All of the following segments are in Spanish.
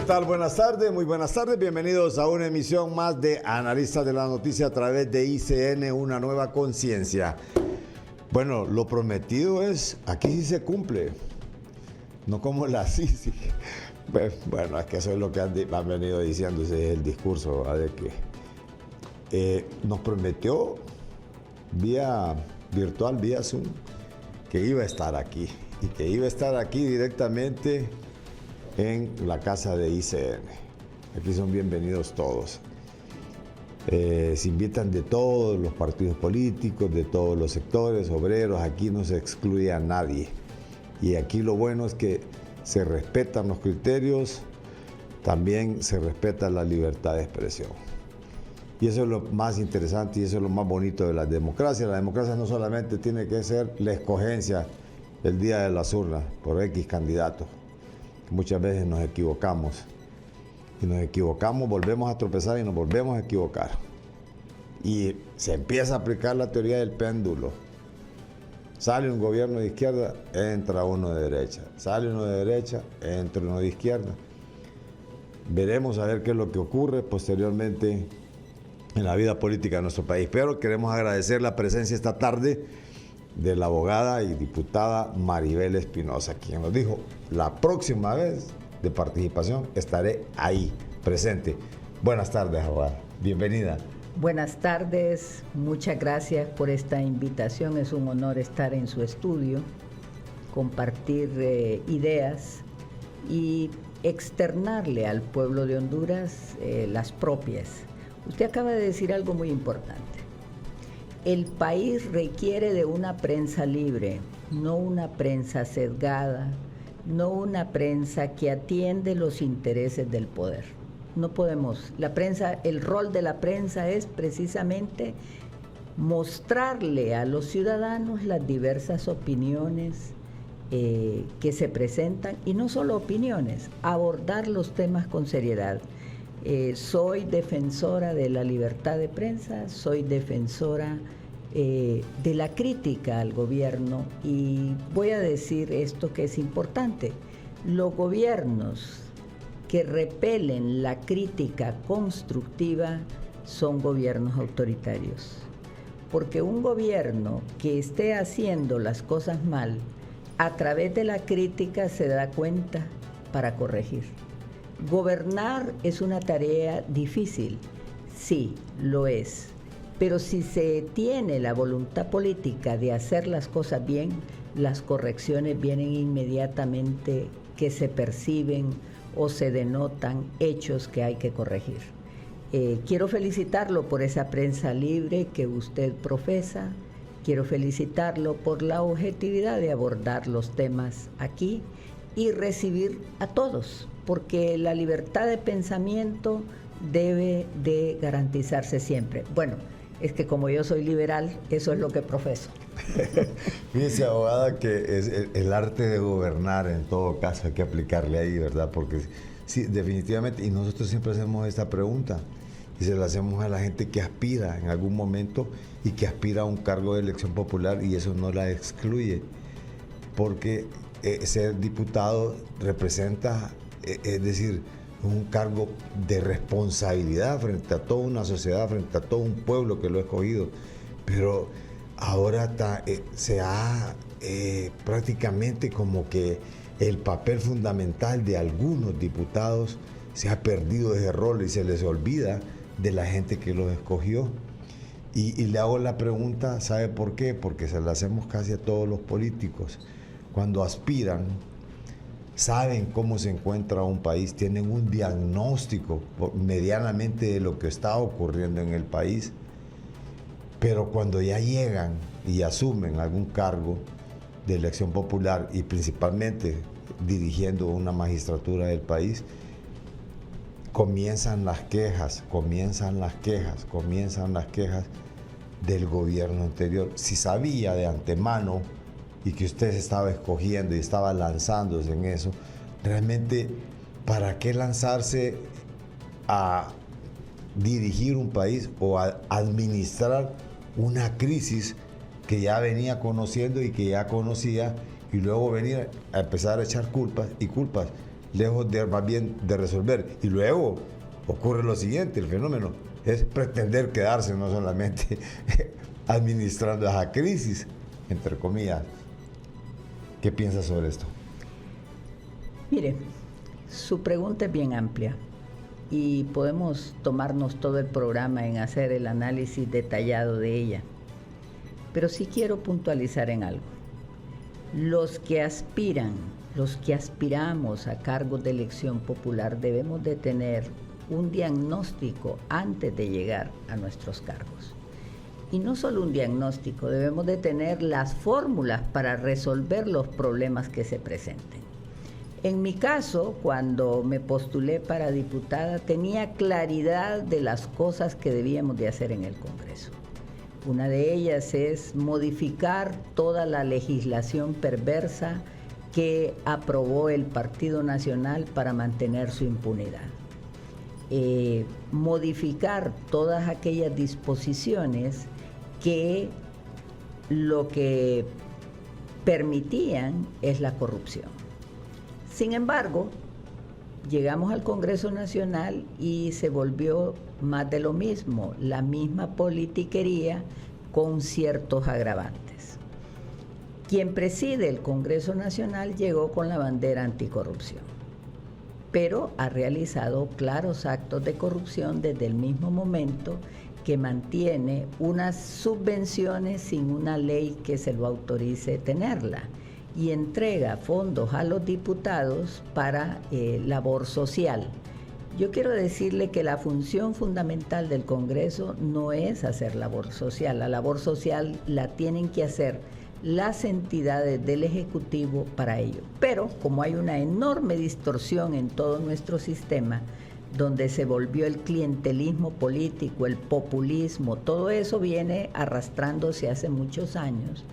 tal? Buenas tardes, muy buenas tardes. Bienvenidos a una emisión más de Analistas de la Noticia a través de ICN, una nueva conciencia. Bueno, lo prometido es, aquí sí se cumple, no como la Sisi. Bueno, es que eso es lo que han venido diciendo, ese es el discurso, ¿verdad? De que nos prometió vía virtual, vía Zoom, que iba a estar aquí y que iba a estar aquí directamente en la casa de ICN. Aquí son bienvenidos todos. Se invitan de todos los partidos políticos, de todos los sectores, obreros. Aquí no se excluye a nadie. Y aquí lo bueno es que se respetan los criterios, también se respeta la libertad de expresión. Y eso es lo más interesante y eso es lo más bonito de la democracia. La democracia no solamente tiene que ser la escogencia el día de las urnas por X candidato. Muchas veces nos equivocamos. Y nos equivocamos, volvemos a tropezar y nos volvemos a equivocar. Y se empieza a aplicar la teoría del péndulo. Sale un gobierno de izquierda, entra uno de derecha. Sale uno de derecha, entra uno de izquierda. Veremos a ver qué es lo que ocurre posteriormente en la vida política de nuestro país. Pero queremos agradecer la presencia esta tarde de la abogada y diputada Maribel Espinosa, quien nos dijo, la próxima vez de participación estaré ahí, presente. Buenas tardes, abogada. Bienvenida. Buenas tardes, muchas gracias por esta invitación. Es un honor estar en su estudio, compartir ideas y externarle al pueblo de Honduras las propias. Usted acaba de decir algo muy importante. El país requiere de una prensa libre, no una prensa sesgada, no una prensa que atiende los intereses del poder. No podemos, la prensa, el rol de la prensa es precisamente mostrarle a los ciudadanos las diversas opiniones que se presentan, y no solo opiniones, abordar los temas con seriedad. Soy defensora de la libertad de prensa, soy defensora de la crítica al gobierno, y voy a decir esto que es importante. Los gobiernos que repelen la crítica constructiva son gobiernos autoritarios, porque un gobierno que esté haciendo las cosas mal, a través de la crítica se da cuenta para corregir. Gobernar es una tarea difícil, sí, lo es, pero si se tiene la voluntad política de hacer las cosas bien, las correcciones vienen inmediatamente, que se perciben o se denotan hechos que hay que corregir. Quiero felicitarlo por esa prensa libre que usted profesa, quiero felicitarlo por la objetividad de abordar los temas aquí y recibir a todos, porque la libertad de pensamiento debe de garantizarse siempre. Bueno, es que como yo soy liberal, eso es lo que profeso. Fíjese, abogada, que es el arte de gobernar, en todo caso, hay que aplicarle ahí, ¿verdad? Porque sí, definitivamente, y nosotros siempre hacemos esta pregunta, y se la hacemos a la gente que aspira en algún momento y que aspira a un cargo de elección popular, y eso no la excluye, porque ser diputado representa, es decir, un cargo de responsabilidad frente a toda una sociedad, frente a todo un pueblo que lo ha escogido. Pero ahora se ha prácticamente como que el papel fundamental de algunos diputados se ha perdido ese rol y se les olvida de la gente que los escogió. Y le hago la pregunta, ¿sabe por qué? Porque se la hacemos casi a todos los políticos. Cuando aspiran, saben cómo se encuentra un país, tienen un diagnóstico medianamente de lo que está ocurriendo en el país, pero cuando ya llegan y asumen algún cargo de elección popular y principalmente dirigiendo una magistratura del país, comienzan las quejas del gobierno anterior. Si sabía de antemano y que usted se estaba escogiendo y estaba lanzándose en eso, realmente, ¿para qué lanzarse a dirigir un país o a administrar una crisis que ya venía conociendo y que ya conocía, y luego venir a empezar a echar culpas? lejos de más bien de resolver. Y luego ocurre lo siguiente, el fenómeno es pretender quedarse no solamente administrando esa crisis, entre comillas. ¿Qué piensas sobre esto? Mire, su pregunta es bien amplia y podemos tomarnos todo el programa en hacer el análisis detallado de ella. Pero sí quiero puntualizar en algo. Los que aspiramos a cargos de elección popular debemos de tener un diagnóstico antes de llegar a nuestros cargos. Y no solo un diagnóstico, debemos de tener las fórmulas para resolver los problemas que se presenten. En mi caso, cuando me postulé para diputada, tenía claridad de las cosas que debíamos de hacer en el Congreso. Una de ellas es modificar toda la legislación perversa que aprobó el Partido Nacional para mantener su impunidad. Modificar todas aquellas disposiciones que lo que permitían es la corrupción. Sin embargo, llegamos al Congreso Nacional y se volvió más de lo mismo, la misma politiquería con ciertos agravantes. Quien preside el Congreso Nacional llegó con la bandera anticorrupción, pero ha realizado claros actos de corrupción desde el mismo momento que mantiene unas subvenciones sin una ley que se lo autorice tenerla y entrega fondos a los diputados para labor social. Yo quiero decirle que la función fundamental del Congreso no es hacer labor social. La labor social la tienen que hacer las entidades del Ejecutivo para ello. Pero como hay una enorme distorsión en todo nuestro sistema, donde se volvió el clientelismo político, el populismo, todo eso viene arrastrándose hace muchos años.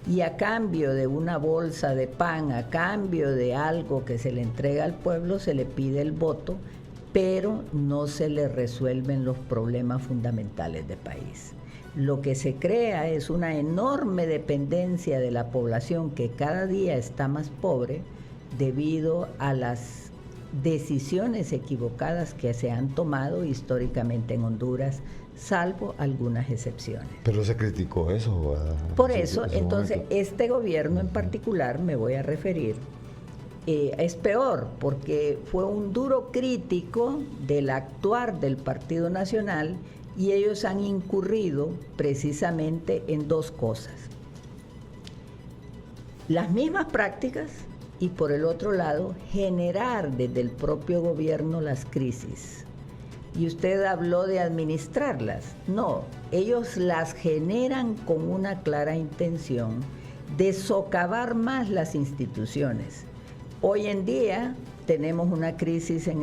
Y a cambio de una bolsa de pan, a cambio de algo que se le entrega al pueblo, se le pide el voto, pero no se le resuelven los problemas fundamentales del país. Lo que se crea es una enorme dependencia de la población que cada día está más pobre debido a las decisiones equivocadas que se han tomado históricamente en Honduras, salvo algunas excepciones. Pero se criticó eso. Por eso, entonces, este gobierno en particular, me voy a referir, es peor, porque fue un duro crítico del actuar del Partido Nacional y ellos han incurrido precisamente en dos cosas. Las mismas prácticas y, por el otro lado, generar desde el propio gobierno las crisis. Y usted habló de administrarlas. No, ellos las generan con una clara intención de socavar más las instituciones. Hoy en día tenemos una crisis en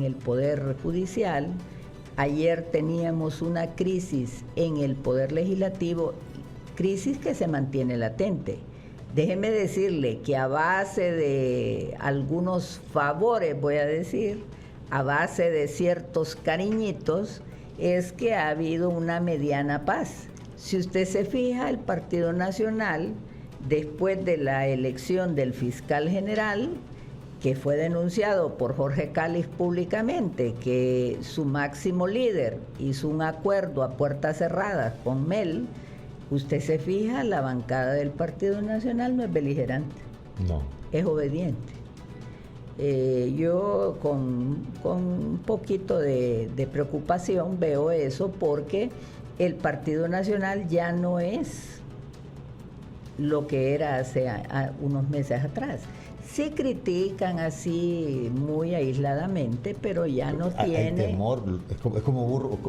el Poder Judicial. Ayer teníamos una crisis en el Poder Legislativo, crisis que se mantiene latente. Déjeme decirle que a base de algunos favores, voy a decir, a base de ciertos cariñitos, es que ha habido una mediana paz. Si usted se fija, el Partido Nacional, después de la elección del fiscal general, que fue denunciado por Jorge Cáliz públicamente, que su máximo líder hizo un acuerdo a puertas cerradas con Mel, usted se fija, la bancada del Partido Nacional no es beligerante, no, es obediente. Yo con un poquito de preocupación veo eso, porque el Partido Nacional ya no es lo que era hace unos meses atrás. Sí critican así muy aisladamente, pero ya no tiene... Hay temor, es como burro,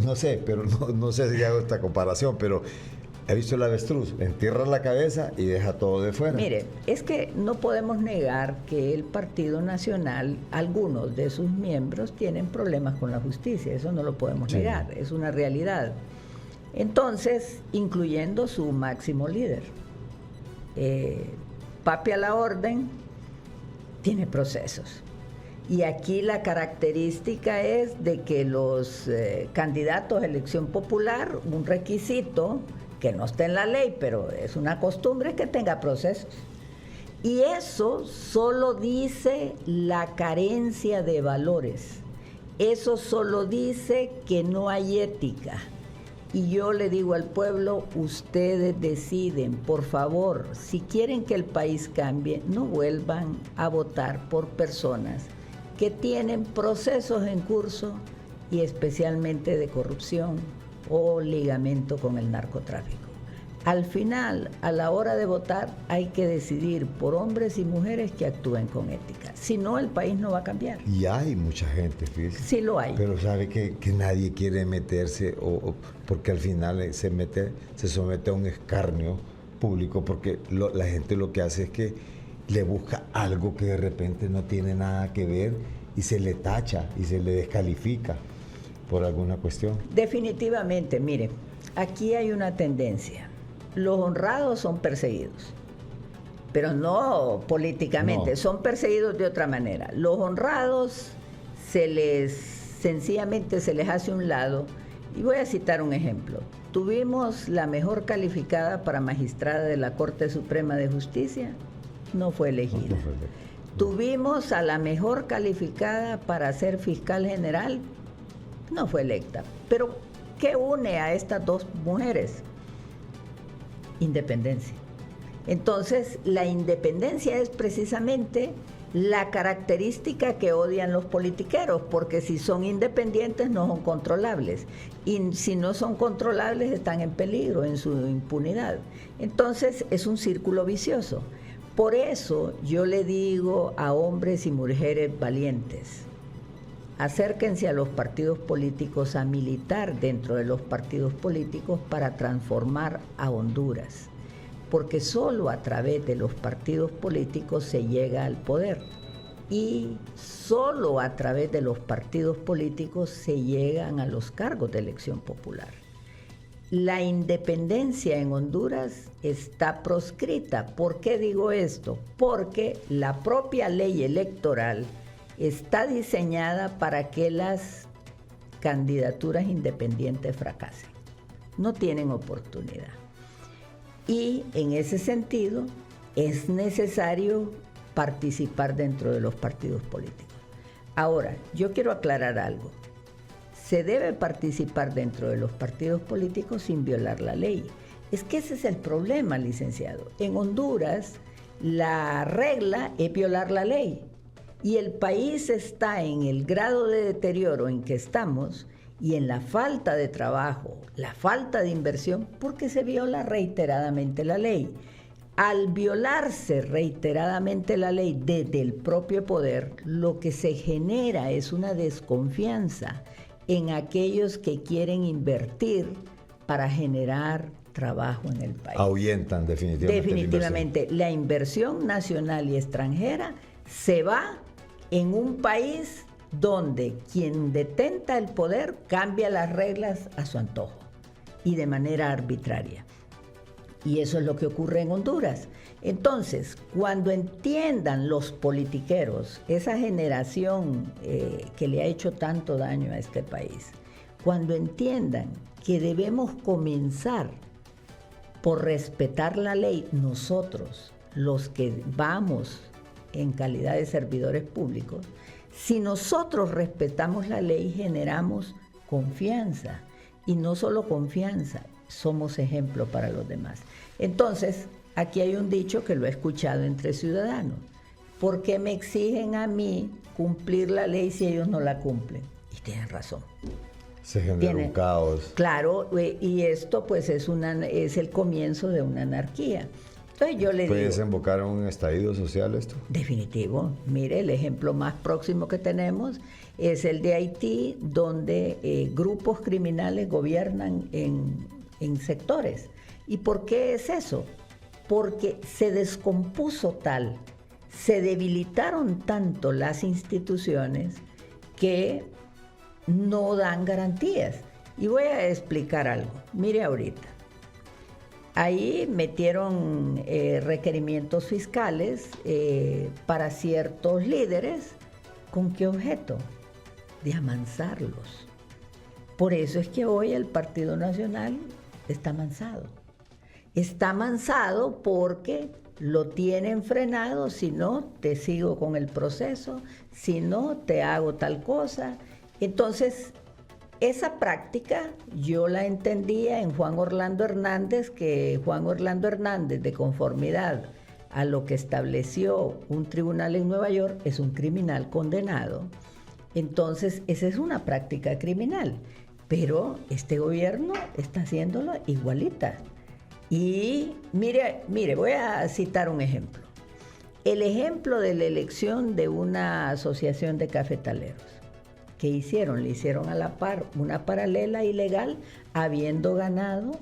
no sé, pero no sé si hago esta comparación, pero he visto el avestruz, entierra la cabeza y deja todo de fuera. Mire, es que no podemos negar que el Partido Nacional, algunos de sus miembros tienen problemas con la justicia, eso no lo podemos negar, es una realidad. Entonces, incluyendo su máximo líder, Papi a la orden, tiene procesos. Y aquí la característica es de que los candidatos a elección popular, un requisito que no está en la ley, pero es una costumbre, que tenga procesos. Y eso solo dice la carencia de valores. Eso solo dice que no hay ética. Y yo le digo al pueblo, ustedes deciden, por favor, si quieren que el país cambie, no vuelvan a votar por personas que tienen procesos en curso y especialmente de corrupción o ligamento con el narcotráfico. Al final, a la hora de votar, hay que decidir por hombres y mujeres que actúen con ética. Si no, el país no va a cambiar. Y hay mucha gente, fíjese. Sí lo hay. Pero sabe que nadie quiere meterse, porque al final se somete a un escarnio público, porque la gente lo que hace es que le busca algo que de repente no tiene nada que ver y se le tacha y se le descalifica por alguna cuestión. Definitivamente, mire, aquí hay una tendencia. Los honrados son perseguidos, pero políticamente, son perseguidos de otra manera. Los honrados sencillamente se les hace un lado. Y voy a citar un ejemplo. Tuvimos la mejor calificada para magistrada de la Corte Suprema de Justicia, no fue elegida. Tuvimos a la mejor calificada para ser fiscal general, no fue electa. Pero, ¿qué une a estas dos mujeres? Independencia. Entonces, la independencia es precisamente la característica que odian los politiqueros, porque si son independientes no son controlables, y si no son controlables están en peligro en su impunidad. Entonces, es un círculo vicioso. Por eso yo le digo a hombres y mujeres valientes, acérquense a los partidos políticos, a militar dentro de los partidos políticos para transformar a Honduras, porque solo a través de los partidos políticos se llega al poder y solo a través de los partidos políticos se llegan a los cargos de elección popular. La independencia en Honduras está proscrita. ¿Por qué digo esto? Porque la propia ley electoral está diseñada para que las candidaturas independientes fracasen. No tienen oportunidad. Y en ese sentido es necesario participar dentro de los partidos políticos. Ahora, yo quiero aclarar algo. Se debe participar dentro de los partidos políticos sin violar la ley. Es que ese es el problema, licenciado. En Honduras, la regla es violar la ley. Y el país está en el grado de deterioro en que estamos y en la falta de trabajo, la falta de inversión, porque se viola reiteradamente la ley. Al violarse reiteradamente la ley desde el propio poder, lo que se genera es una desconfianza en aquellos que quieren invertir para generar trabajo en el país. Ahuyentan definitivamente. Definitivamente, la inversión nacional y extranjera se va en un país donde quien detenta el poder cambia las reglas a su antojo y de manera arbitraria. Y eso es lo que ocurre en Honduras. Entonces, cuando entiendan los politiqueros, esa generación que le ha hecho tanto daño a este país, cuando entiendan que debemos comenzar por respetar la ley, nosotros, los que vamos en calidad de servidores públicos, si nosotros respetamos la ley, generamos confianza. Y no solo confianza, somos ejemplo para los demás. Entonces, aquí hay un dicho que lo he escuchado entre ciudadanos. ¿Por qué me exigen a mí cumplir la ley si ellos no la cumplen? Y tienen razón. Se genera un caos. Claro, y esto pues es el comienzo de una anarquía. Entonces yo le digo, ¿puede desembocar en un estallido social esto? Definitivo. Mire, el ejemplo más próximo que tenemos es el de Haití, donde grupos criminales gobiernan en sectores. ¿Y por qué es eso? Porque se descompuso se debilitaron tanto las instituciones que no dan garantías. Y voy a explicar algo. Mire ahorita. Ahí metieron requerimientos fiscales para ciertos líderes. ¿Con qué objeto? De amansarlos. Por eso es que hoy el Partido Nacional está amansado. Está amansado porque lo tienen frenado, si no, te sigo con el proceso, si no, te hago tal cosa. Entonces, esa práctica yo la entendía en Juan Orlando Hernández, que Juan Orlando Hernández, de conformidad a lo que estableció un tribunal en Nueva York, es un criminal condenado. Entonces, esa es una práctica criminal, pero este gobierno está haciéndolo igualita. Y mire, voy a citar un ejemplo. El ejemplo de la elección de una asociación de cafetaleros. ¿Qué hicieron? Le hicieron a la par una paralela ilegal, habiendo ganado,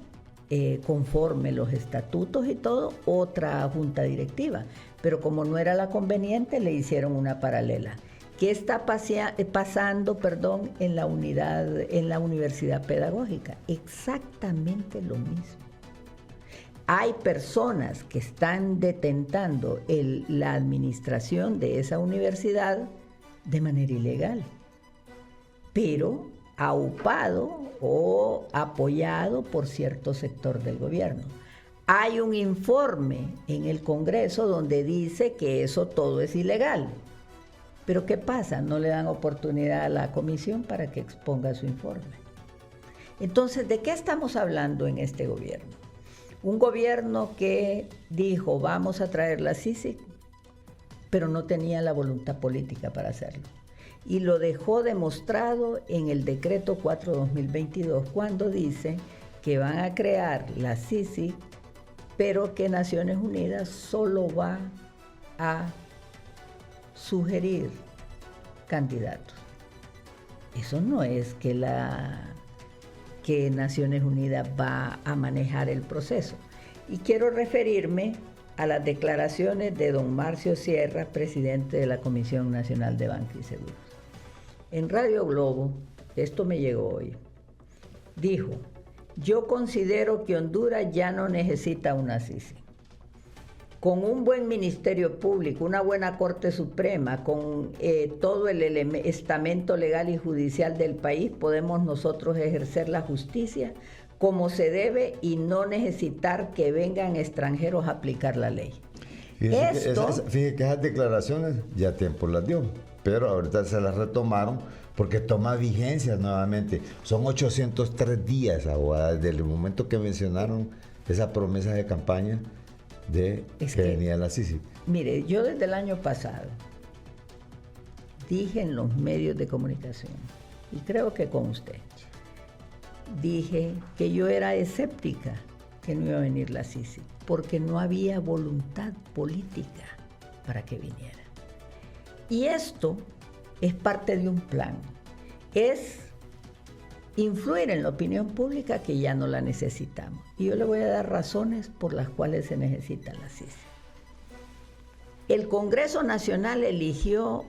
conforme los estatutos y todo, otra junta directiva. Pero como no era la conveniente, le hicieron una paralela. ¿Qué está pasando en la universidad pedagógica? Exactamente lo mismo. Hay personas que están detentando la administración de esa universidad de manera ilegal, pero aupado o apoyado por cierto sector del gobierno. Hay un informe en el Congreso donde dice que eso todo es ilegal. Pero ¿qué pasa? No le dan oportunidad a la comisión para que exponga su informe. Entonces, ¿de qué estamos hablando en este gobierno? Un gobierno que dijo, vamos a traer la CICIG, pero no tenía la voluntad política para hacerlo. Y lo dejó demostrado en el decreto 4/2022, cuando dice que van a crear la CICIG, pero que Naciones Unidas solo va a sugerir candidatos. Eso no es que Naciones Unidas va a manejar el proceso. Y quiero referirme a las declaraciones de don Marcio Sierra, presidente de la Comisión Nacional de Banca y Seguros. En Radio Globo, esto me llegó hoy, dijo: yo considero que Honduras ya no necesita una CICIG. Con un buen Ministerio Público, una buena Corte Suprema, con todo el estamento legal y judicial del país, podemos nosotros ejercer la justicia como se debe y no necesitar que vengan extranjeros a aplicar la ley. Fíjate que esas declaraciones ya tiempo las dio, pero ahorita se las retomaron porque toma vigencia nuevamente. Son 803 días, abogada, desde el momento que mencionaron esa promesa de campaña de que venía la CICIG. Mire, yo desde el año pasado dije en los medios de comunicación, y creo que con usted, dije que yo era escéptica que no iba a venir la CICIG, porque no había voluntad política para que viniera. Y esto es parte de un plan, es influir en la opinión pública que ya no la necesitamos. Y yo le voy a dar razones por las cuales se necesita la CICIG. El Congreso Nacional eligió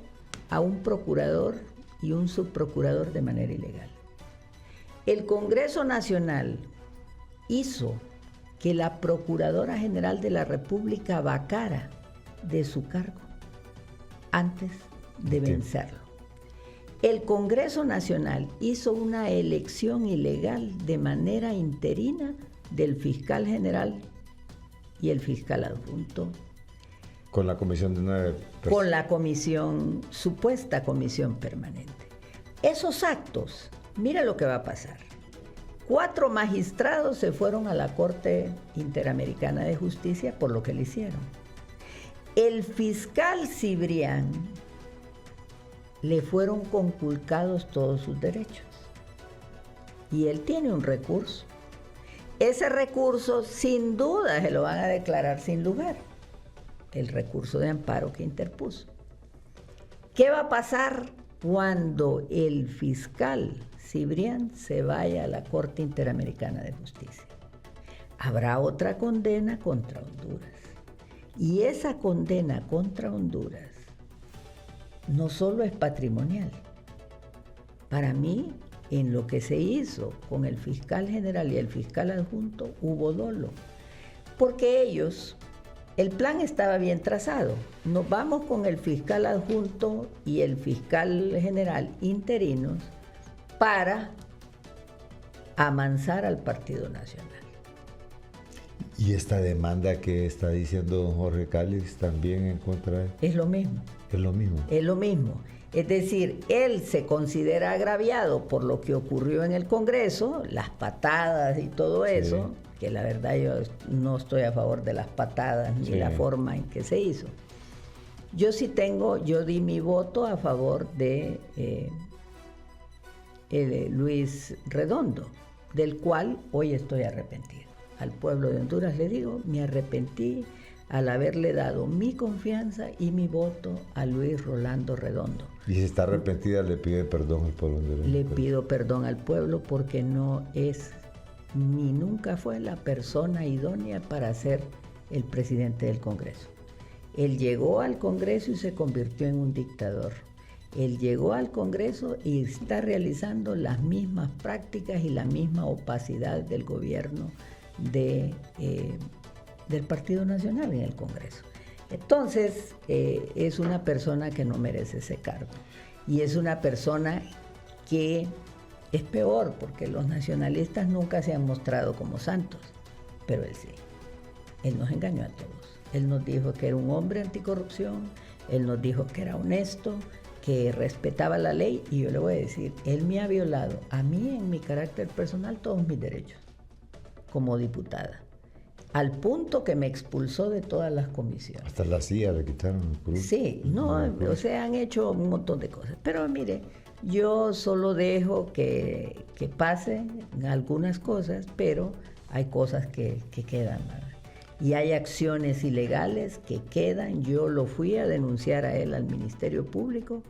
a un procurador y un subprocurador de manera ilegal. El Congreso Nacional hizo que la Procuradora General de la República vacara de su cargo antes de vencerlo. El Congreso Nacional hizo una elección ilegal de manera interina del fiscal general y el fiscal adjunto. Con la comisión de 9 personas. Con la comisión, supuesta comisión permanente. Esos actos, mira lo que va a pasar. 4 magistrados se fueron a la Corte Interamericana de Justicia por lo que le hicieron. El fiscal Cibrián le fueron conculcados todos sus derechos. Y él tiene un recurso. Ese recurso, sin duda, se lo van a declarar sin lugar. El recurso de amparo que interpuso. ¿Qué va a pasar cuando el fiscal Cibrián se vaya a la Corte Interamericana de Justicia? Habrá otra condena contra Honduras. Y esa condena contra Honduras no solo es patrimonial. Para mí, en lo que se hizo con el fiscal general y el fiscal adjunto, hubo dolo. Porque ellos, el plan estaba bien trazado. Nos vamos con el fiscal adjunto y el fiscal general interinos para amansar al Partido Nacional. ¿Y esta demanda que está diciendo don Jorge Cáliz también en contra de él? Es lo mismo. Es lo mismo. Es lo mismo. Es decir, él se considera agraviado por lo que ocurrió en el Congreso, las patadas y todo eso, que la verdad yo no estoy a favor de las patadas ni la forma en que se hizo. Yo di mi voto a favor de Luis Redondo, del cual hoy estoy arrepentido. Al pueblo de Honduras le digo, me arrepentí al haberle dado mi confianza y mi voto a Luis Rolando Redondo. Y si está arrepentida, le pide perdón al pueblo hondureño. Le pido perdón al pueblo porque no es ni nunca fue la persona idónea para ser el presidente del Congreso. Él llegó al Congreso y se convirtió en un dictador. Él llegó al Congreso y está realizando las mismas prácticas y la misma opacidad del gobierno del Partido Nacional en el Congreso. Entonces, es una persona que no merece ese cargo. Y es una persona que es peor, porque los nacionalistas nunca se han mostrado como santos, pero él sí. Él nos engañó a todos. Él nos dijo que era un hombre anticorrupción, él nos dijo que era honesto, que respetaba la ley, y yo le voy a decir, él me ha violado a mí en mi carácter personal todos mis derechos como diputada, al punto que me expulsó de todas las comisiones. Hasta la silla le quitaron. Sí, o sea, han hecho un montón de cosas. Pero mire, yo solo dejo que pasen algunas cosas, pero hay cosas que quedan, ¿verdad? Y hay acciones ilegales que quedan. Yo lo fui a denunciar a él al Ministerio Público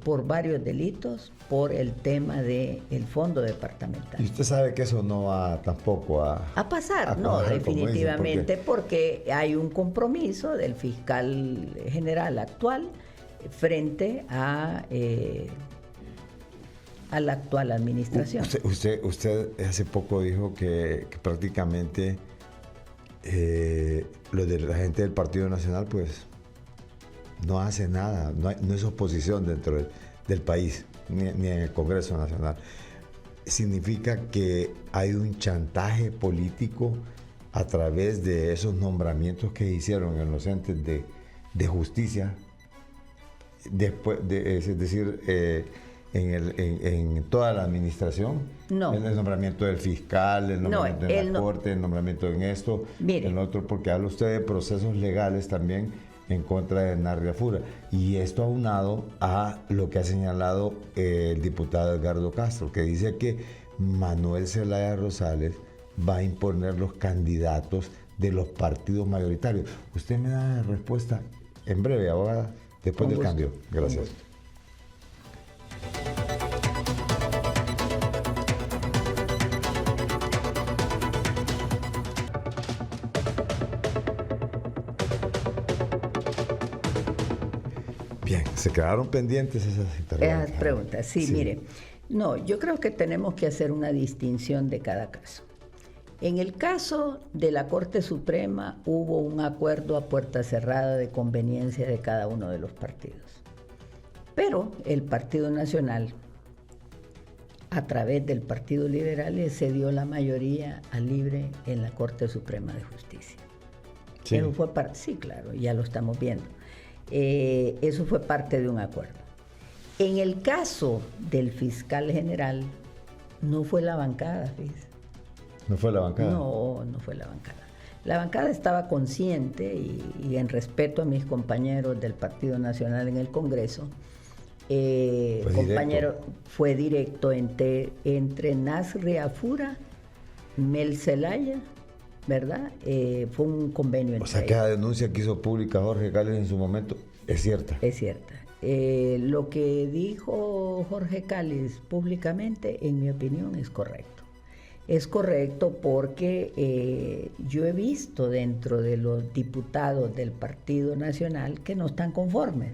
por varios delitos, por el tema del fondo departamental. Y usted sabe que eso no va tampoco a pasar, no, definitivamente, porque hay un compromiso del fiscal general actual frente a la actual administración. Usted hace poco dijo que prácticamente lo de la gente del Partido Nacional, pues no hace nada, no es oposición dentro del país, ni en el Congreso Nacional. Significa que hay un chantaje político a través de esos nombramientos que hicieron en los entes de justicia, después es decir, en toda la administración. No. El nombramiento del fiscal, el nombramiento en la corte, el nombramiento en esto, en otro, porque habla usted de procesos legales también en contra de Narria Fura. Y esto aunado a lo que ha señalado el diputado Edgardo Castro, que dice que Manuel Zelaya Rosales va a imponer los candidatos de los partidos mayoritarios. Usted me da respuesta en breve, abogada, después del cambio. Gracias. Bien, se quedaron pendientes esas preguntas. Sí, mire, no, yo creo que tenemos que hacer una distinción de cada caso. En el caso de la Corte Suprema hubo un acuerdo a puerta cerrada de conveniencia de cada uno de los partidos. Pero el Partido Nacional, a través del Partido Liberal, le cedió la mayoría a Libre en la Corte Suprema de Justicia. Sí. Eso fue sí, claro, ya lo estamos viendo. Eso fue parte de un acuerdo. En el caso del fiscal general, no fue la bancada, fíjese. ¿No fue la bancada? No, no fue la bancada. La bancada estaba consciente y en respeto a mis compañeros del Partido Nacional en el Congreso, fue directo entre Nasria Fura, Mel Zelaya, ¿verdad? Fue un convenio entre ellos. Que la denuncia que hizo pública Jorge Cáliz en su momento es cierta. Es cierta. Lo que dijo Jorge Cáliz públicamente, en mi opinión, es correcto. Es correcto porque yo he visto dentro de los diputados del Partido Nacional que no están conformes.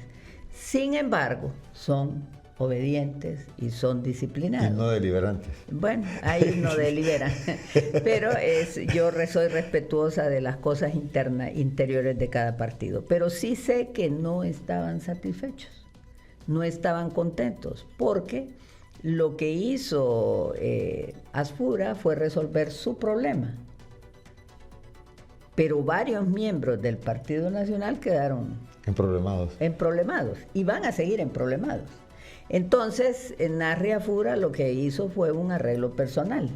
Sin embargo, son obedientes y son disciplinados. Y no deliberantes. Bueno, ahí no deliberan. Pero yo soy respetuosa de las cosas interiores de cada partido. Pero sí sé que no estaban satisfechos, no estaban contentos, porque lo que hizo Asfura fue resolver su problema. pero varios miembros del Partido Nacional quedaron emproblemados y van a seguir emproblemados. Entonces, Narria Fura lo que hizo fue un arreglo personal,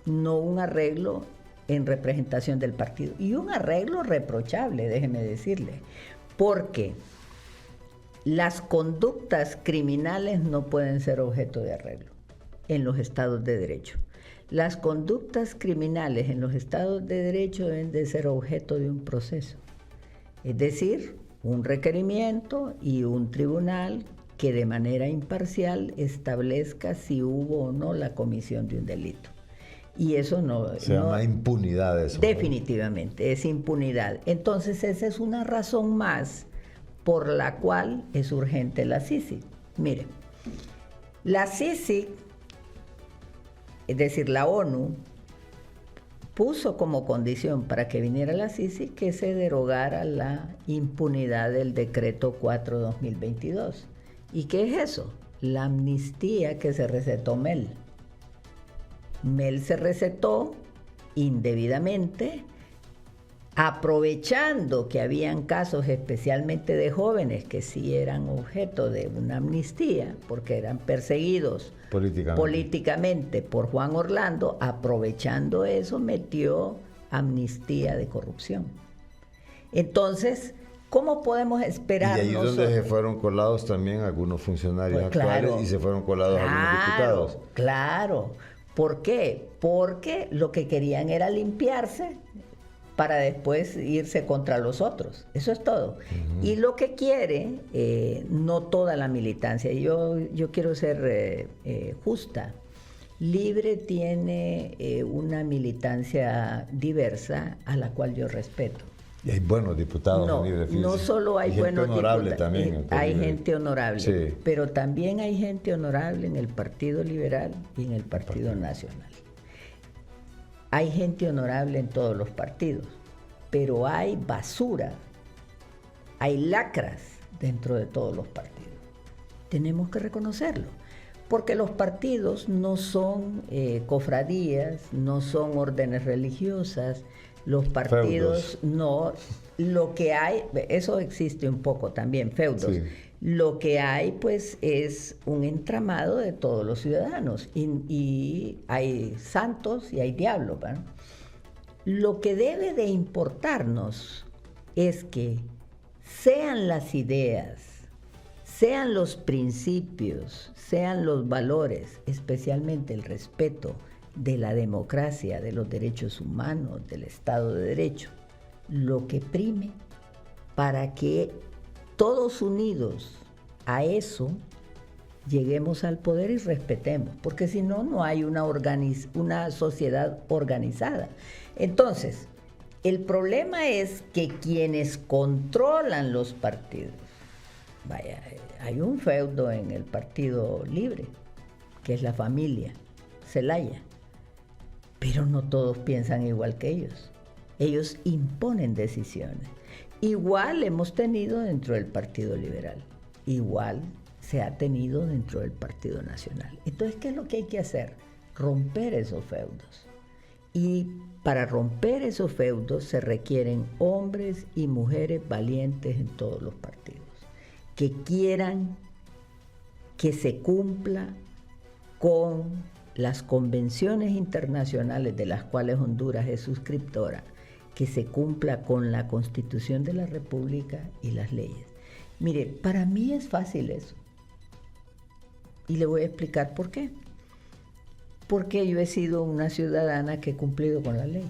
no un arreglo en representación del partido. Y un arreglo reprochable, déjeme decirle, porque las conductas criminales no pueden ser objeto de arreglo en los estados de derecho. Las conductas criminales en los estados de derecho deben de ser objeto de un proceso, es decir, un requerimiento y un tribunal que de manera imparcial establezca si hubo o no la comisión de un delito. Y eso se llama impunidad eso. Definitivamente, es impunidad. Entonces esa es una razón más por la cual es urgente la CICIG. Mire, la CICIG, es decir, la ONU, puso como condición para que viniera la CICIG que se derogara la impunidad del decreto 4/2022. ¿Y qué es eso? La amnistía que se recetó Mel. Mel se recetó indebidamente, aprovechando que habían casos especialmente de jóvenes que sí eran objeto de una amnistía, porque eran perseguidos políticamente por Juan Orlando, aprovechando eso metió amnistía de corrupción. Entonces, ¿cómo podemos esperar? Y ahí es donde se fueron colados también algunos funcionarios actuales y se fueron colados algunos diputados. Claro. ¿Por qué? Porque lo que querían era limpiarse para después irse contra los otros. Eso es todo. Y lo que quiere, no toda la militancia, yo quiero ser justa. Libre tiene una militancia diversa a la cual yo respeto. Y hay buenos diputados en Libre. No solo hay buenos diputados, también, hay gente honorable, sí. Pero también hay gente honorable en el Partido Liberal y en el Partido Nacional. Hay gente honorable en todos los partidos, pero hay basura, hay lacras dentro de todos los partidos. Tenemos que reconocerlo, porque los partidos no son cofradías, no son órdenes religiosas. Los partidos no, lo que hay, eso existe un poco también, feudos. Sí. Lo que hay pues es un entramado de todos los ciudadanos y hay santos y hay diablos, ¿verdad? Lo que debe de importarnos es que sean las ideas, sean los principios, sean los valores, especialmente el respeto de la democracia, de los derechos humanos, del Estado de Derecho, lo que prime para que todos unidos a eso lleguemos al poder y respetemos, porque si no, no hay una sociedad organizada. Entonces, el problema es que quienes controlan los partidos, vaya, hay un feudo en el Partido Libre, que es la familia Zelaya, pero no todos piensan igual que ellos. Ellos imponen decisiones. Igual hemos tenido dentro del Partido Liberal, igual se ha tenido dentro del Partido Nacional. Entonces, ¿qué es lo que hay que hacer? Romper esos feudos. Y para romper esos feudos se requieren hombres y mujeres valientes en todos los partidos, que quieran que se cumpla con las convenciones internacionales de las cuales Honduras es suscriptora, que se cumpla con la Constitución de la República y las leyes. Mire, para mí es fácil eso. Y le voy a explicar por qué. Porque yo he sido una ciudadana que he cumplido con la ley.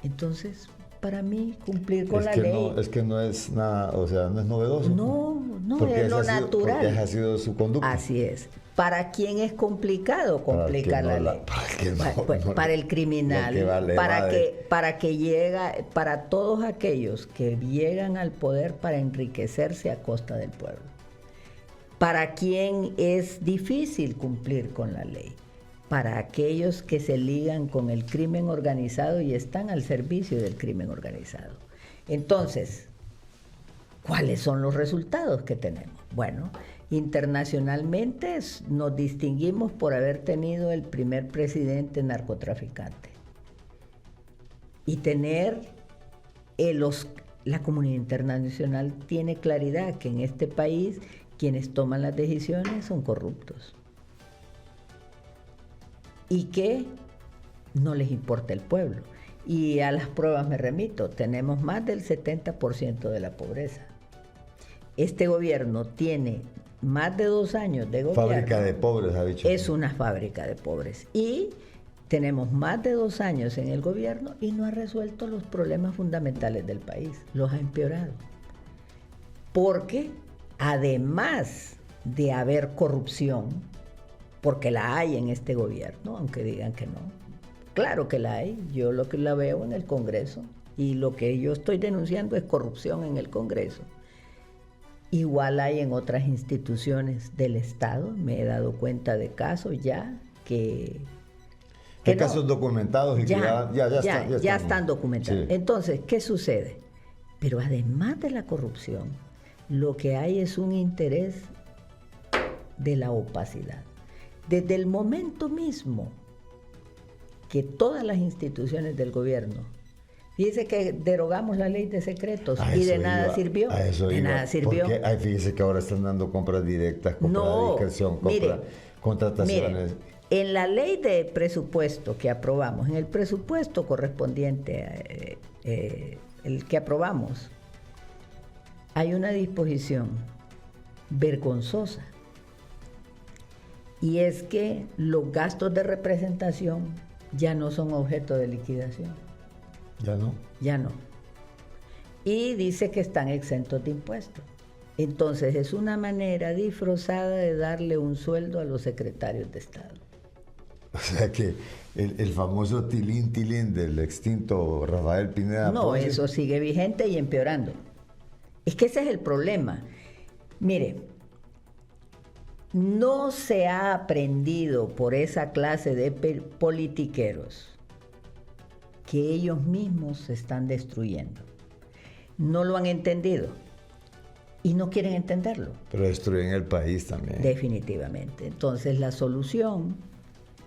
Entonces, para mí, cumplir con la ley... Es que no es nada, o sea, no es novedoso. No, es lo natural. Porque esa ha sido su conducta. Así es. ¿Para quién es complicado complicar la ley? Para el criminal, para todos aquellos que llegan al poder para enriquecerse a costa del pueblo. Para quien es difícil cumplir con la ley, para aquellos que se ligan con el crimen organizado y están al servicio del crimen organizado. Entonces, ¿cuáles son los resultados que tenemos? Bueno, internacionalmente nos distinguimos por haber tenido el primer presidente narcotraficante. y tener la comunidad internacional tiene claridad que en este país quienes toman las decisiones son corruptos y que no les importa el pueblo. Y a las pruebas me remito, tenemos más del 70% de la pobreza. Este gobierno tiene más de 2 años de gobierno. Fábrica de pobres, ha dicho. Es una fábrica de pobres. Y tenemos más de 2 años en el gobierno y no ha resuelto los problemas fundamentales del país, los ha empeorado. Porque además de haber corrupción, porque la hay en este gobierno, aunque digan que no, claro que la hay, yo lo que la veo en el Congreso y lo que yo estoy denunciando es corrupción en el Congreso. Igual hay en otras instituciones del Estado, me he dado cuenta de casos ya que Hay no, casos documentados y ya ya están documentados. Sí. Entonces, ¿qué sucede? Pero además de la corrupción, lo que hay es un interés de la opacidad. Desde el momento mismo que todas las instituciones del gobierno, fíjese que derogamos la ley de secretos y de nada sirvió. De nada sirvió. Porque fíjese que ahora están dando compras directas, compras de discreción, contrataciones. Mire, en la ley de presupuesto que aprobamos, en el presupuesto correspondiente, el que aprobamos, hay una disposición vergonzosa. Y es que los gastos de representación ya no son objeto de liquidación. ¿Ya no? Ya no. Y dice que están exentos de impuestos. Entonces es una manera disfrazada de darle un sueldo a los secretarios de Estado. O sea que el famoso tilín del extinto Rafael Pineda. No, Ponce. eso sigue vigente y empeorando. Es que ese es el problema. Mire, no se ha aprendido por esa clase de politiqueros que ellos mismos se están destruyendo. No lo han entendido y no quieren entenderlo. Pero destruyen el país también. Definitivamente. Entonces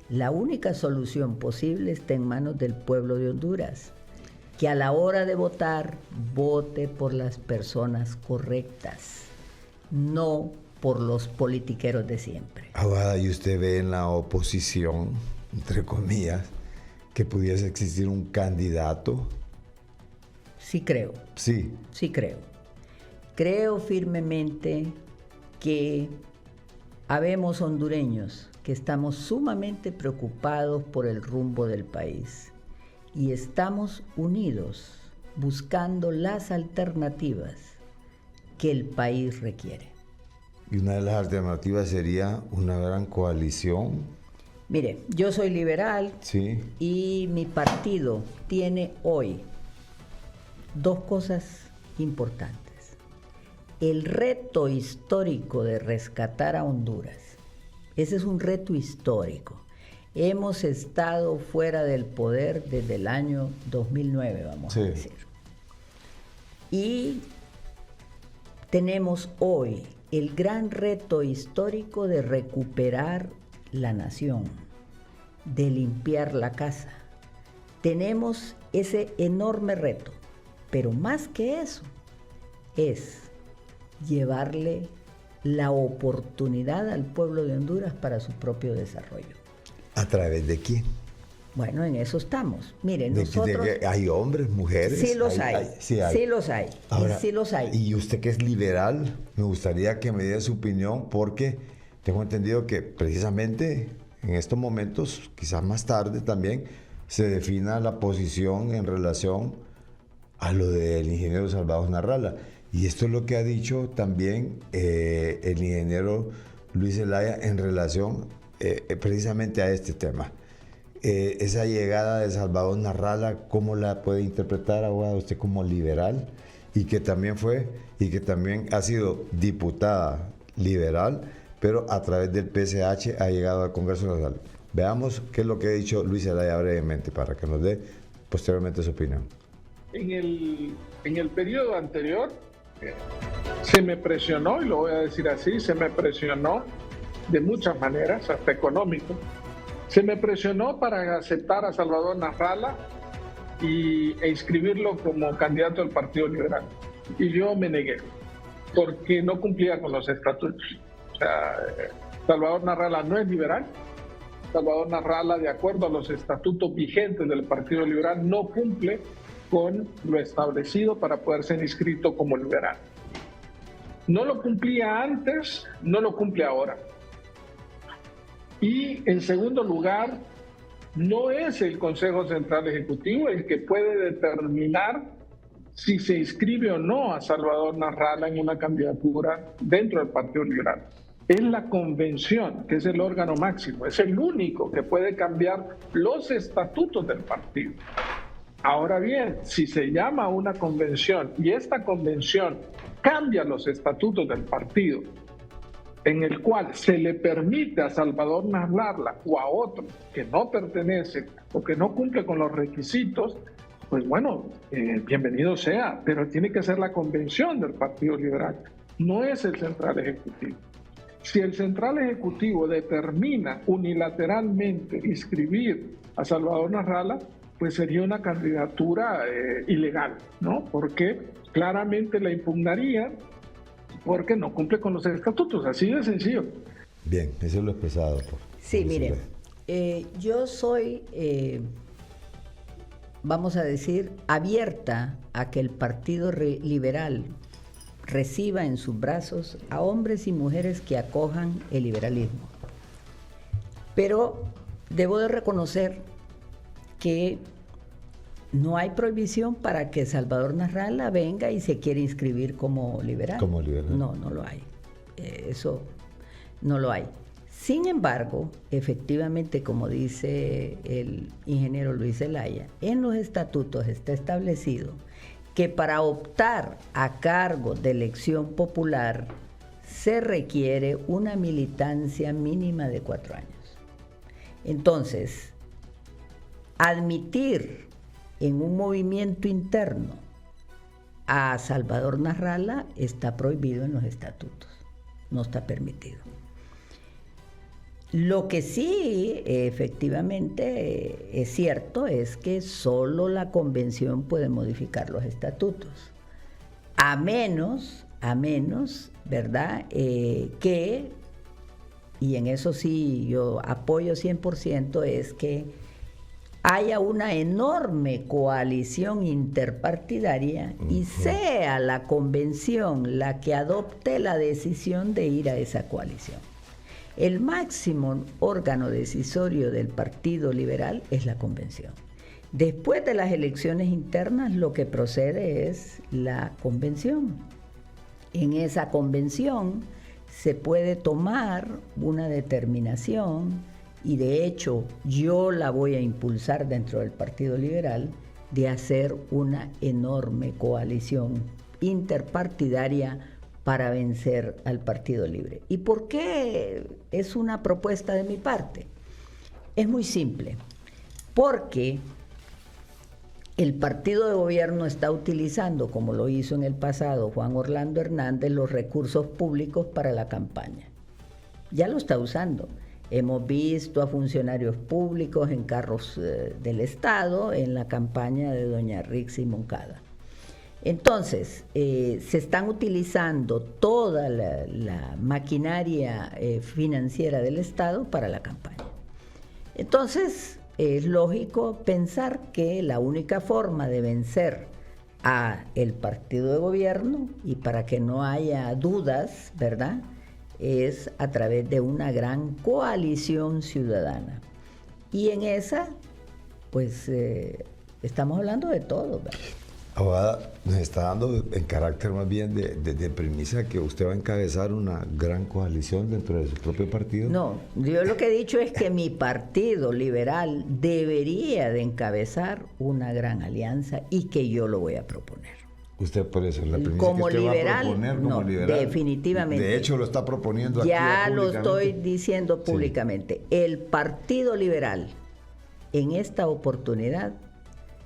la única solución posible está en manos del pueblo de Honduras, que a la hora de votar, vote por las personas correctas, no por los politiqueros de siempre. Ahora, ¿y usted ve en la oposición, entre comillas, que pudiese existir un candidato? Sí creo. Sí. Sí creo. Creo firmemente que habemos hondureños que estamos sumamente preocupados por el rumbo del país y estamos unidos buscando las alternativas que el país requiere. Y una de las alternativas sería una gran coalición. Mire, yo soy liberal, Sí. y mi partido tiene hoy 2 cosas importantes. El reto histórico de rescatar a Honduras. Ese es un reto histórico. Hemos estado fuera del poder desde el año 2009, vamos a decir. Y tenemos hoy el gran reto histórico de recuperar la nación, de limpiar la casa. Tenemos ese enorme reto, pero más que eso, es llevarle la oportunidad al pueblo de Honduras para su propio desarrollo. ¿A través de quién? Bueno, en eso estamos. Miren, nosotros... ¿Hay hombres, mujeres? Sí los hay. Sí los hay. Ahora, sí los hay. Y usted que es liberal, me gustaría que me dé su opinión porque tengo entendido que precisamente en estos momentos, quizás más tarde también, se defina la posición en relación a lo del ingeniero Salvador Narrala. Y esto es lo que ha dicho también el ingeniero Luis Zelaya en relación precisamente a este tema. Esa llegada de Salvador Narrala, ¿cómo la puede interpretar ahora usted como liberal? Y que también ha sido diputada liberal, pero a través del PSH ha llegado al Congreso Nacional. Veamos qué es lo que ha dicho Luis Zelaya brevemente para que nos dé posteriormente su opinión. En el periodo anterior se me presionó, y lo voy a decir así, se me presionó de muchas maneras, hasta económico. Se me presionó para aceptar a Salvador Narrala e inscribirlo como candidato del Partido Liberal. Y yo me negué, porque no cumplía con los estatutos. O sea, Salvador Narrala no es liberal. Salvador Narrala, de acuerdo a los estatutos vigentes del Partido Liberal, no cumple con lo establecido para poder ser inscrito como liberal. No lo cumplía antes, no lo cumple ahora. Y en segundo lugar, no es el Consejo Central Ejecutivo el que puede determinar si se inscribe o no a Salvador Narrala en una candidatura dentro del Partido Liberal. Es la convención, que es el órgano máximo, es el único que puede cambiar los estatutos del partido. Ahora bien, si se llama a una convención y esta convención cambia los estatutos del partido, en el cual se le permite a Salvador Narrala o a otro que no pertenece o que no cumple con los requisitos, pues bueno, bienvenido sea, pero tiene que ser la convención del Partido Liberal, no es el Central Ejecutivo. Si el Central Ejecutivo determina unilateralmente inscribir a Salvador Narrala, pues sería una candidatura ilegal, ¿no? Porque claramente la impugnaría porque no cumple con los estatutos, así de sencillo. Bien, eso lo he expresado. Sí, mire, yo soy, vamos a decir, abierta a que el Partido Liberal reciba en sus brazos a hombres y mujeres que acojan el liberalismo. Pero debo de reconocer que no hay prohibición para que Salvador Narrala venga y se quiera inscribir como liberal. Como liberal. No, no lo hay. Eso no lo hay. Sin embargo, efectivamente, como dice el ingeniero Luis Zelaya, en los estatutos está establecido que para optar a cargo de elección popular se requiere una militancia mínima de 4 años. Entonces, admitir en un movimiento interno a Salvador Narrala está prohibido en los estatutos, no está permitido. Lo que sí, efectivamente, es cierto es que solo la convención puede modificar los estatutos, a menos, ¿verdad?, que, y en eso sí yo apoyo 100%, es que haya una enorme coalición interpartidaria y sea la convención la que adopte la decisión de ir a esa coalición. El máximo órgano decisorio del Partido Liberal es la convención. Después de las elecciones internas, lo que procede es la convención. En esa convención se puede tomar una determinación, y de hecho yo la voy a impulsar dentro del Partido Liberal, de hacer una enorme coalición interpartidaria para vencer al Partido Libre. ¿Y por qué es una propuesta de mi parte? Es muy simple, porque el partido de gobierno está utilizando, como lo hizo en el pasado Juan Orlando Hernández, los recursos públicos para la campaña. Ya lo está usando. Hemos visto a funcionarios públicos en carros del Estado en la campaña de doña Rixi Moncada. Entonces, se están utilizando toda la maquinaria financiera del Estado para la campaña. Entonces, es lógico pensar que la única forma de vencer a el partido de gobierno, y para que no haya dudas, ¿verdad?, es a través de una gran coalición ciudadana. Y en esa, pues, estamos hablando de todo, ¿verdad? Abogada, nos está dando en carácter más bien de premisa que usted va a encabezar una gran coalición dentro de su propio partido. No, yo lo que he dicho es que mi partido liberal debería de encabezar una gran alianza y que yo lo voy a proponer. Usted por eso, la premisa como que usted liberal, va a proponer como no, liberal. Definitivamente. De hecho, lo está proponiendo aquí ya públicamente. lo estoy diciendo públicamente. Sí. El Partido Liberal, en esta oportunidad,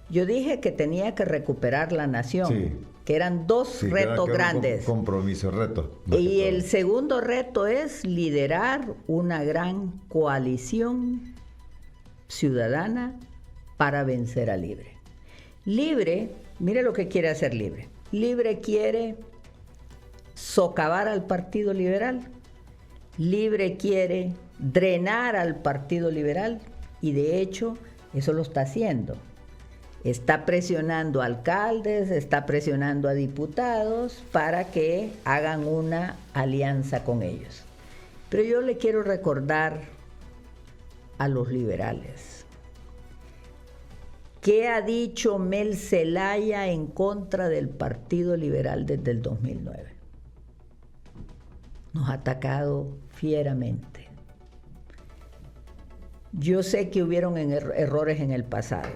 yo dije que tenía que recuperar la nación, sí, que eran dos retos grandes. Compromiso, reto. Y el segundo reto es liderar una gran coalición ciudadana para vencer al Libre. Libre, mire lo que quiere hacer Libre. Libre quiere socavar al Partido Liberal. Libre quiere drenar al Partido Liberal y de hecho eso lo está haciendo. Está presionando a alcaldes, está presionando a diputados para que hagan una alianza con ellos. Pero yo le quiero recordar a los liberales. ¿Qué ha dicho Mel Zelaya en contra del Partido Liberal desde el 2009? Nos ha atacado fieramente. Yo sé que hubieron errores en el pasado,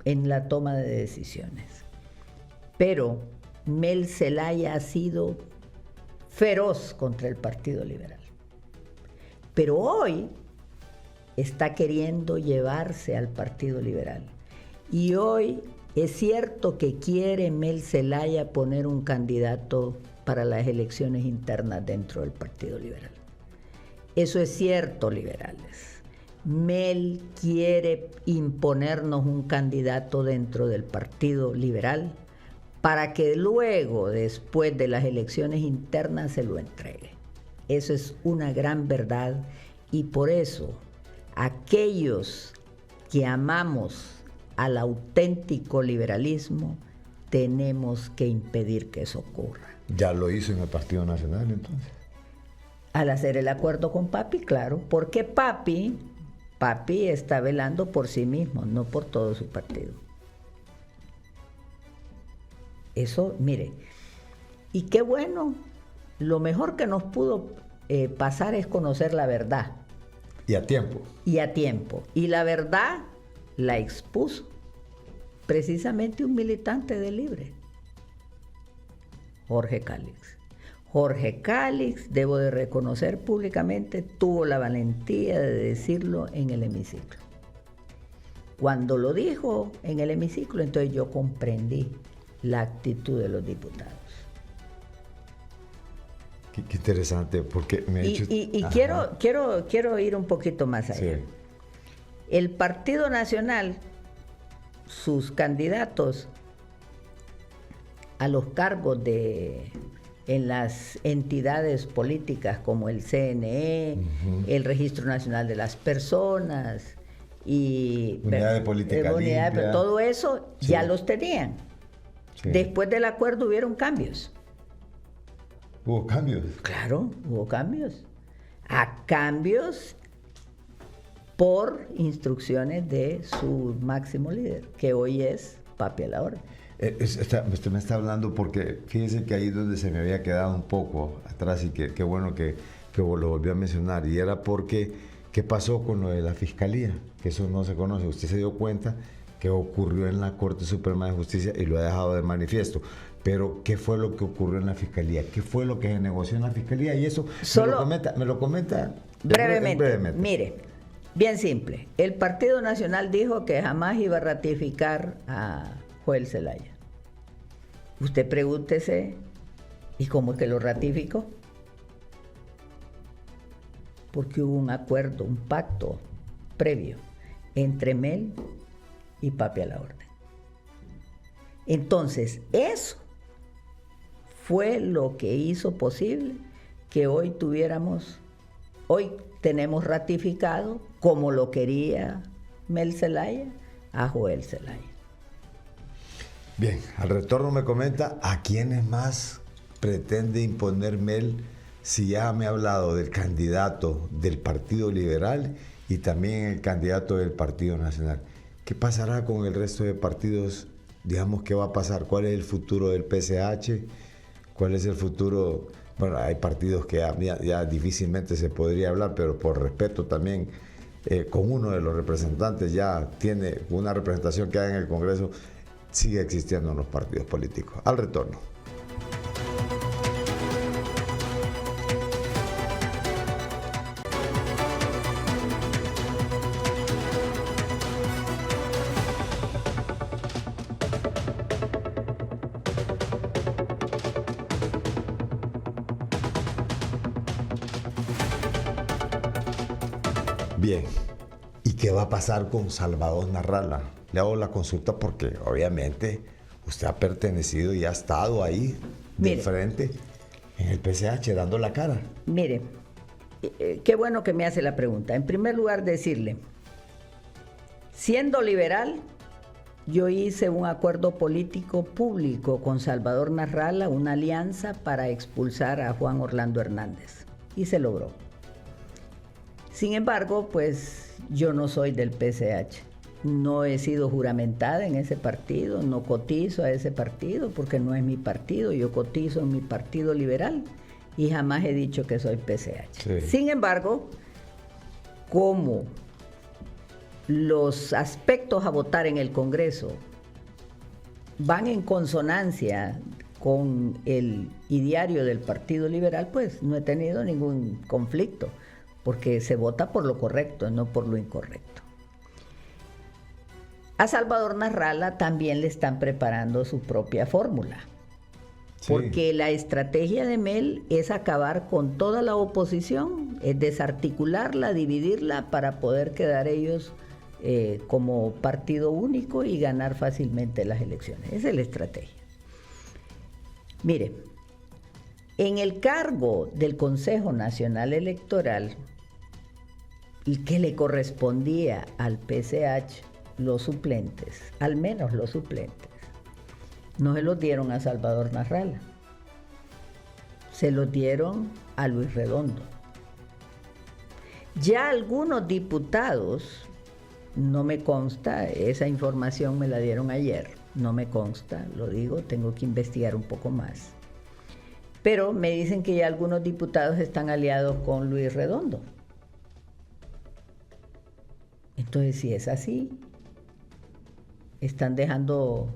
en la toma de decisiones, pero Mel Zelaya ha sido feroz contra el Partido Liberal. Pero hoy está queriendo llevarse al Partido Liberal. Y hoy es cierto que quiere Mel Zelaya poner un candidato para las elecciones internas dentro del Partido Liberal. Eso es cierto, liberales. Mel quiere imponernos un candidato dentro del Partido Liberal para que luego, después de las elecciones internas, se lo entregue. Eso es una gran verdad y por eso aquellos que amamos al auténtico liberalismo tenemos que impedir que eso ocurra. ¿Ya lo hizo en el Partido Nacional entonces? Al hacer el acuerdo con Papi, claro, porque Papi está velando por sí mismo, no por todo su partido. Eso, mire, y qué bueno, lo mejor que nos pudo pasar es conocer la verdad. Y a tiempo. Y a tiempo. Y la verdad la expuso precisamente un militante de Libre, Jorge Cálix. Jorge Cálix, debo de reconocer públicamente, tuvo la valentía de decirlo en el hemiciclo. Cuando lo dijo en el hemiciclo, entonces yo comprendí la actitud de los diputados. Qué interesante, porque me ha hecho... quiero ir un poquito más allá. Sí. El Partido Nacional, sus candidatos a los cargos en las entidades políticas como el CNE, el Registro Nacional de las Personas y Unidad de Política Limpia, todo eso sí, ya los tenían. Sí. Después del acuerdo hubieron cambios. ¿Hubo cambios? Claro, hubo cambios. A cambios por instrucciones de su máximo líder, que hoy es Papi a la Orden. Usted me está hablando porque fíjese que ahí es donde se me había quedado un poco atrás y qué bueno que lo volvió a mencionar, y era porque ¿qué pasó con lo de la Fiscalía? Que eso no se conoce. Usted se dio cuenta que ocurrió en la Corte Suprema de Justicia y lo ha dejado de manifiesto. Pero, ¿qué fue lo que ocurrió en la Fiscalía? ¿Qué fue lo que se negoció en la Fiscalía? Y eso me lo comenta brevemente. Mire, bien simple. El Partido Nacional dijo que jamás iba a ratificar a Joel Zelaya. Usted pregúntese, ¿y cómo es que lo ratificó? Porque hubo un acuerdo, un pacto previo entre Mel y Papi a la Orden. Entonces, eso fue lo que hizo posible que hoy tenemos ratificado, como lo quería Mel Zelaya, a Joel Zelaya. Bien, al retorno me comenta a quiénes más pretende imponer Mel, si ya me ha hablado del candidato del Partido Liberal y también el candidato del Partido Nacional. ¿Qué pasará con el resto de partidos? Digamos, ¿qué va a pasar? ¿Cuál es el futuro del PCH? ¿Cuál es el futuro? Bueno, hay partidos que ya difícilmente se podría hablar, pero por respeto también, con uno de los representantes ya tiene una representación que hay en el Congreso, sigue existiendo en los partidos políticos. Al retorno. Bien, ¿y qué va a pasar con Salvador Narrala? Le hago la consulta porque obviamente usted ha pertenecido y ha estado ahí de frente en el PCH dando la cara. Mire, qué bueno que me hace la pregunta. En primer lugar, decirle, siendo liberal, yo hice un acuerdo político público con Salvador Narrala, una alianza para expulsar a Juan Orlando Hernández, y se logró. Sin embargo, pues yo no soy del PCH, no he sido juramentada en ese partido, no cotizo a ese partido porque no es mi partido, yo cotizo en mi partido liberal y jamás he dicho que soy PCH. Sí. Sin embargo, como los aspectos a votar en el Congreso van en consonancia con el ideario del Partido Liberal, pues no he tenido ningún conflicto, porque se vota por lo correcto, no por lo incorrecto. A Salvador Narrala también le están preparando su propia fórmula, porque la estrategia de Mel es acabar con toda la oposición, es desarticularla, dividirla para poder quedar ellos como partido único y ganar fácilmente las elecciones. Esa es la estrategia. Mire, en el cargo del Consejo Nacional Electoral, que le correspondía al PCH, los suplentes, al menos los suplentes, no se los dieron a Salvador Narrala, se los dieron a Luis Redondo. Ya algunos diputados, no me consta, esa información me la dieron ayer, no me consta, lo digo, tengo que investigar un poco más. Pero me dicen que ya algunos diputados están aliados con Luis Redondo. Entonces, si es así, están dejando...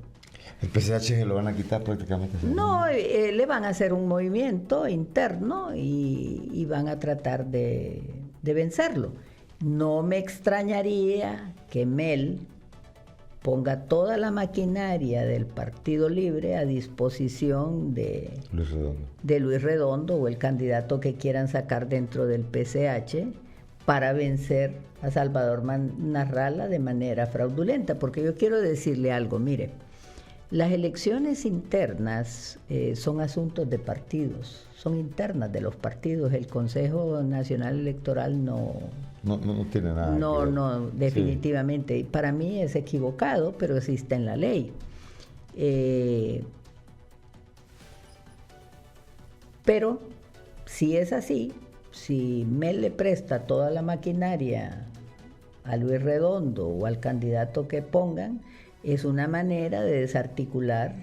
¿El PCH se lo van a quitar prácticamente? No, le van a hacer un movimiento interno y van a tratar de vencerlo. No me extrañaría que Mel ponga toda la maquinaria del Partido Libre a disposición de Luis Redondo o el candidato que quieran sacar dentro del PCH para vencer a Salvador Narrala de manera fraudulenta. Porque yo quiero decirle algo, mire, las elecciones internas son asuntos de partidos, son internas de los partidos. El Consejo Nacional Electoral no tiene nada. No, definitivamente. Sí. Para mí es equivocado, pero existe en la ley. Pero si es así, si Mel le presta toda la maquinaria a Luis Redondo o al candidato que pongan, es una manera de desarticular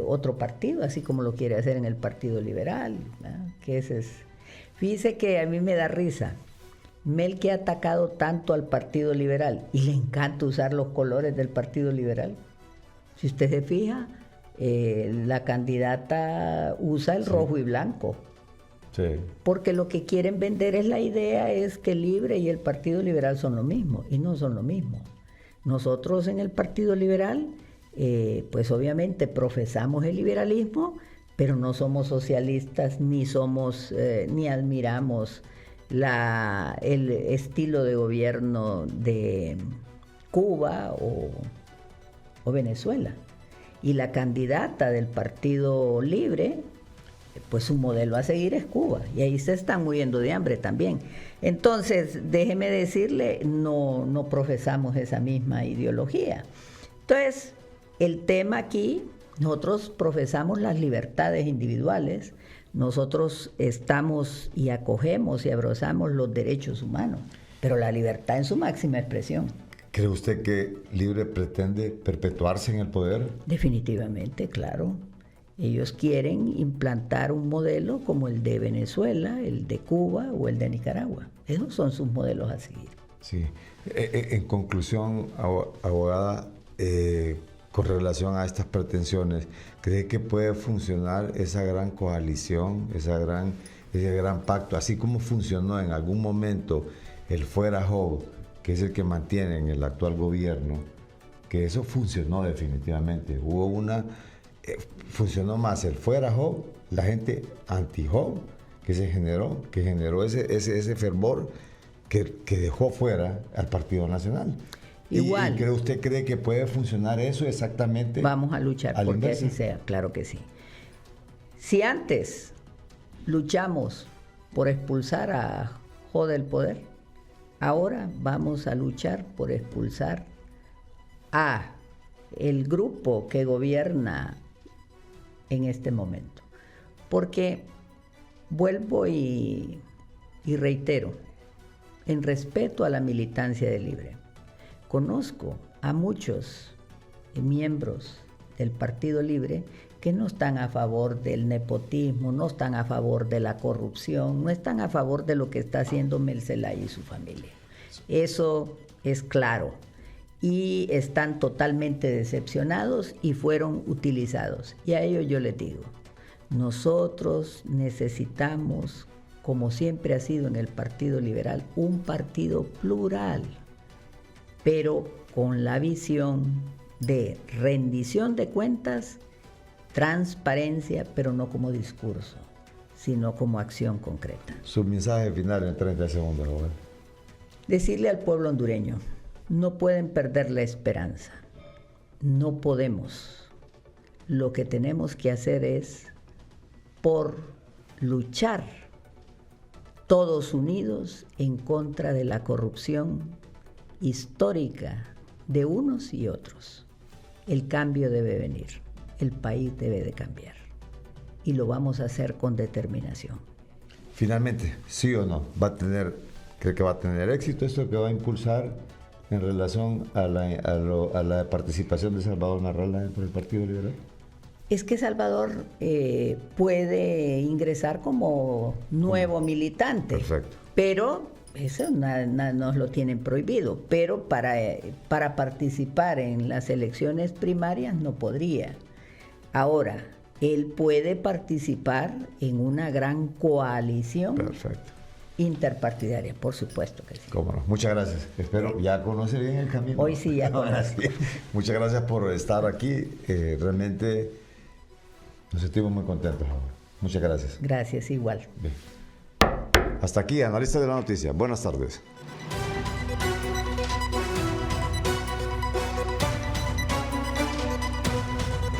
otro partido, así como lo quiere hacer en el Partido Liberal, ¿no? Que ese es. Fíjese que a mí me da risa. Mel, que ha atacado tanto al Partido Liberal y le encanta usar los colores del Partido Liberal. Si usted se fija, la candidata usa el rojo y blanco. Sí. Porque lo que quieren vender es la idea es que Libre y el Partido Liberal son lo mismo, y no son lo mismo. Nosotros en el Partido Liberal, pues obviamente profesamos el liberalismo, pero no somos socialistas, ni admiramos el estilo de gobierno de Cuba o Venezuela. Y la candidata del Partido Libre, pues su modelo a seguir es Cuba, y ahí se están muriendo de hambre también. Entonces, déjeme decirle, no profesamos esa misma ideología. Entonces, el tema aquí, nosotros profesamos las libertades individuales, nosotros estamos y acogemos y abrazamos los derechos humanos, pero la libertad en su máxima expresión. ¿Cree usted que Libre pretende perpetuarse en el poder? Definitivamente, claro. Ellos quieren implantar un modelo como el de Venezuela, el de Cuba o el de Nicaragua. Esos son sus modelos a seguir. Sí. En conclusión, abogada, con relación a estas pretensiones, ¿cree que puede funcionar esa gran coalición, ese gran pacto, así como funcionó en algún momento el Fuera Job, que es el que mantiene en el actual gobierno, que eso funcionó definitivamente? Funcionó más el Fuera Job, la gente anti-Job que generó ese fervor, que dejó fuera al Partido Nacional. Igual. ¿Y usted cree que puede funcionar eso exactamente? Vamos a luchar a la porque inversa? así sea, claro que sí. Si antes luchamos por expulsar a Jo del poder, ahora vamos a luchar por expulsar a el grupo que gobierna en este momento. Porque vuelvo y reitero, en respeto a la militancia de Libre, conozco a muchos miembros del Partido Libre que no están a favor del nepotismo, no están a favor de la corrupción, no están a favor de lo que está haciendo Mel Zelaya y su familia. Eso es claro. Y están totalmente decepcionados y fueron utilizados. Y a ellos yo les digo, nosotros necesitamos, como siempre ha sido en el Partido Liberal, un partido plural, pero con la visión de rendición de cuentas, transparencia, pero no como discurso, sino como acción concreta. Su mensaje final en 30 segundos, Joel. Decirle al pueblo hondureño, no pueden perder la esperanza, no podemos. Lo que tenemos que hacer es por luchar todos unidos en contra de la corrupción histórica de unos y otros. El cambio debe venir, el país debe de cambiar y lo vamos a hacer con determinación. Finalmente, ¿sí o no? ¿Cree que va a tener éxito esto que va a impulsar en relación a la participación de Salvador Narrala por el Partido Liberal? Es que Salvador puede ingresar como nuevo militante. Perfecto. Pero eso nos lo tienen prohibido. Pero para participar en las elecciones primarias no podría. Ahora, él puede participar en una gran coalición. Perfecto. Interpartidaria, por supuesto que sí. Cómo no. Muchas gracias. Espero ya conoce bien el camino. Hoy sí ya conozco. Muchas gracias por estar aquí. Realmente nos sentimos muy contentos ahora. Muchas gracias. Gracias, igual. Bien. Hasta aquí, Analistas de la Noticia. Buenas tardes.